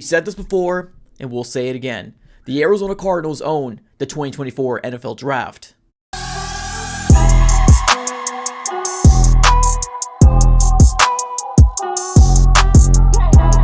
We said this before, and we'll say it again. The Arizona Cardinals own the 2024 NFL Draft.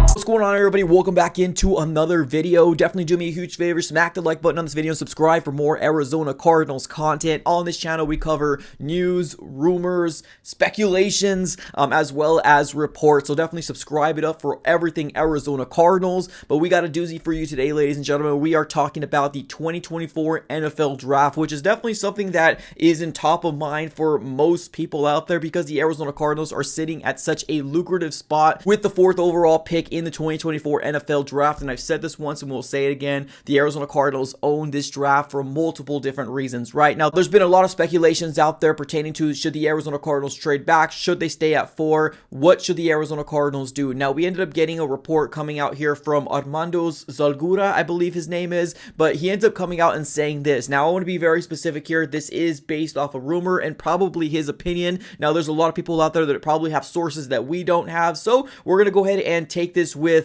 What's going on, everybody? Welcome back into another video. Definitely do me a huge favor, smack the like button on this video and subscribe for more Arizona Cardinals content. On this channel, we cover news, rumors, speculations, as well as reports. So definitely subscribe it up for everything Arizona Cardinals. But we got a doozy for you today, ladies and gentlemen. We are talking about the 2024 NFL Draft, which is definitely something that is in top of mind for most people out there because the Arizona Cardinals are sitting at such a lucrative spot with the 4th overall pick in the 2024 NFL Draft. And I've said this once and we'll say it again. The Arizona Cardinals own this draft for multiple different reasons. Right now, there's been a lot of speculations out there pertaining to should the Arizona Cardinals trade back? Should they stay at 4? What should the Arizona Cardinals do? Now, we ended up getting a report coming out here from Armando Zalgura, I believe his name is, but he ends up coming out and saying this. Now, I want to be very specific here. This is based off a rumor and probably his opinion. Now, there's a lot of people out there that probably have sources that we don't have, so we're going to go ahead and take this with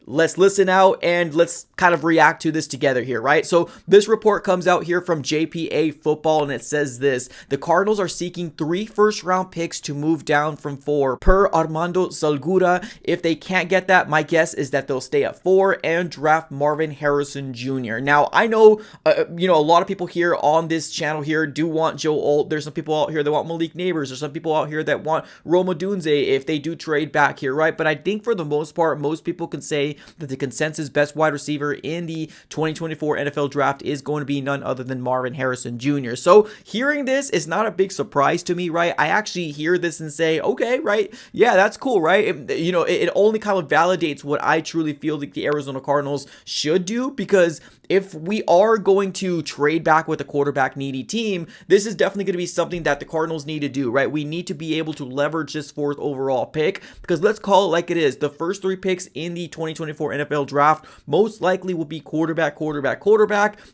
let's listen out and let's kind of react to this together here, right? So this report comes out here from JPA Football and it says this: the Cardinals are seeking 3 first-round picks to move down from 4 per Armando Zalgura. If they can't get that, my guess is that they'll stay at 4 and draft Marvin Harrison Jr. Now, I know, a lot of people here on this channel here do want Joe Alt. There's some people out here that want Malik Neighbors. There's some people out here that want Roma Dunze if they do trade back here, right? But I think for the most part, most people can say that the consensus best wide receiver in the 2024 NFL Draft is going to be none other than Marvin Harrison Jr. So hearing this is not a big surprise to me, right? I actually hear this and say, okay, right? Yeah, that's cool, right? It only kind of validates what I truly feel like the Arizona Cardinals should do, because if we are going to trade back with a quarterback needy team, this is definitely going to be something that the Cardinals need to do, right? We need to be able to leverage this 4th overall pick, because let's call it like it is. The first 3 picks in the 2024 NFL Draft most likely will be quarterback.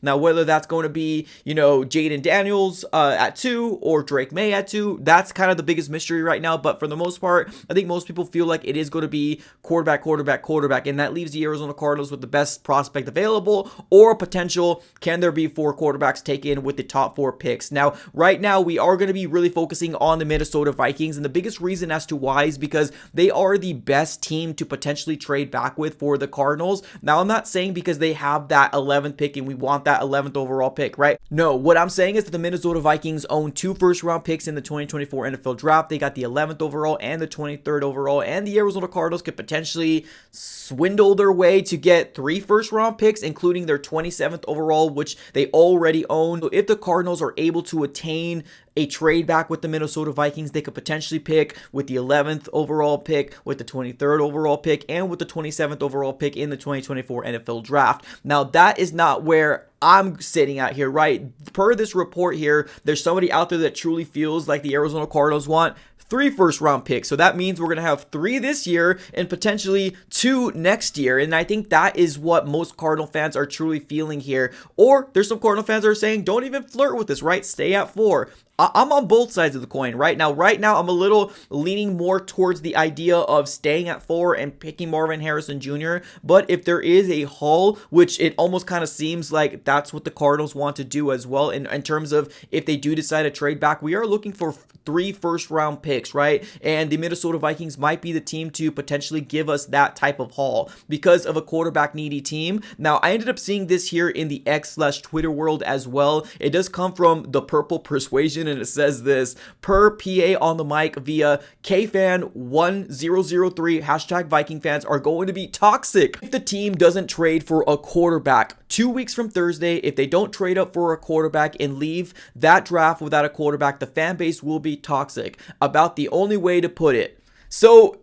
Now, whether that's going to be, Jaden Daniels at 2 or Drake May at 2, that's kind of the biggest mystery right now. But for the most part, I think most people feel like it is going to be quarterback, and that leaves the Arizona Cardinals with the best prospect available, or potential, can there be 4 quarterbacks taken with the top 4 picks? Now, right now, we are going to be really focusing on the Minnesota Vikings, and the biggest reason as to why is because they are the best team to potentially trade back with for the Cardinals. Now, I'm not saying because they have that 11th pick and we want that 11th overall pick, right? No, what I'm saying is that the Minnesota Vikings own 2 first-round picks in the 2024 NFL Draft. They got the 11th overall and the 23rd overall, and the Arizona Cardinals could potentially swindle their way to get 3 first-round picks, including their 27th overall, which they already own. So if the Cardinals are able to attain a trade back with the Minnesota Vikings, they could potentially pick with the 11th overall pick, with the 23rd overall pick, and with the 27th overall pick in the 2024 NFL Draft. Now, that is not where I'm sitting at here, right? Per this report here, there's somebody out there that truly feels like the Arizona Cardinals want 3 first-round picks. So that means we're going to have 3 this year and potentially 2 next year. And I think that is what most Cardinal fans are truly feeling here. Or there's some Cardinal fans that are saying, don't even flirt with this, right? Stay at 4. I'm on both sides of the coin right now. Right now, I'm a little leaning more towards the idea of staying at 4 and picking Marvin Harrison Jr. But if there is a haul, which it almost kind of seems like that's what the Cardinals want to do as well, in terms of if they do decide to trade back, we are looking for 3 first-round picks, right? And the Minnesota Vikings might be the team to potentially give us that type of haul because of a quarterback-needy team. Now, I ended up seeing this here in the X/Twitter world as well. It does come from the Purple Persuasion, and it says this: per PA on the mic via KFan1003, hashtag Viking fans are going to be toxic if the team doesn't trade for a quarterback. 2 weeks from Thursday, if they don't trade up for a quarterback and leave that draft without a quarterback, the fan base will be toxic. About the only way to put it. So,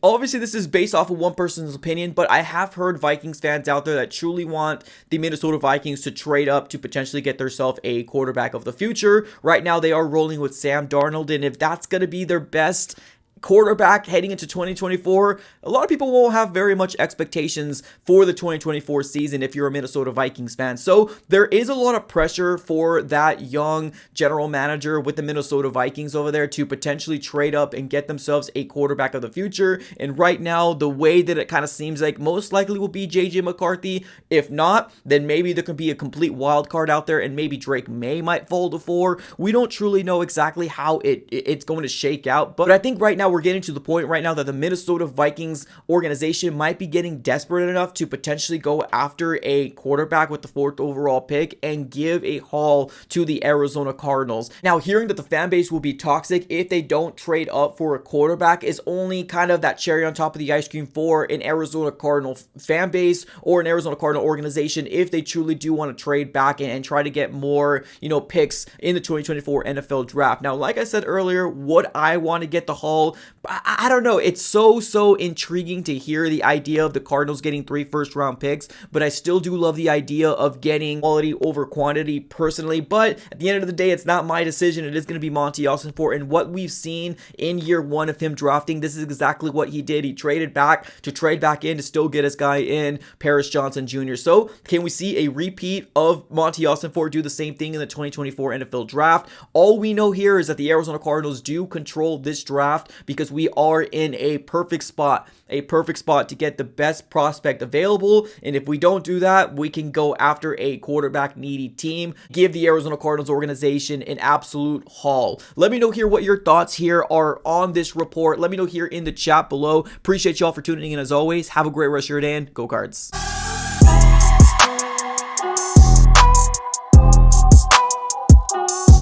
obviously this is based off of one person's opinion, but I have heard Vikings fans out there that truly want the Minnesota Vikings to trade up to potentially get themselves a quarterback of the future. Right now, they are rolling with Sam Darnold, and if that's going to be their best quarterback heading into 2024, a lot of people won't have very much expectations for the 2024 season if you're a Minnesota Vikings fan. So there is a lot of pressure for that young general manager with the Minnesota Vikings over there to potentially trade up and get themselves a quarterback of the future. And right now, the way that it kind of seems like most likely will be JJ McCarthy. If not, then maybe there could be a complete wild card out there and maybe Drake May might fall to 4. We don't truly know exactly how it's going to shake out. But I think right now we're getting to the point right now that the Minnesota Vikings organization might be getting desperate enough to potentially go after a quarterback with the 4th overall pick and give a haul to the Arizona Cardinals. Now, hearing that the fan base will be toxic if they don't trade up for a quarterback is only kind of that cherry on top of the ice cream for an Arizona Cardinal fan base or an Arizona Cardinal organization if they truly do want to trade back and try to get more, picks in the 2024 NFL draft. Now, like I said earlier, would I want to get the haul? I don't know. It's so intriguing to hear the idea of the Cardinals getting 3 first-round picks, but I still do love the idea of getting quality over quantity personally. But at the end of the day, it's not my decision. It is going to be Monty Ossenfort, and what we've seen in year 1 of him drafting, this is exactly what he did. He traded back to trade back in to still get his guy in, Paris Johnson Jr. So can we see a repeat of Monty Ossenfort do the same thing in the 2024 NFL draft? All we know here is that the Arizona Cardinals do control this draft because we are in a perfect spot to get the best prospect available. And if we don't do that, we can go after a quarterback needy team, give the Arizona Cardinals organization an absolute haul. Let me know here what your thoughts here are on this report. Let me know here in the chat below. Appreciate y'all for tuning in as always. Have a great rest of your day and go Cards.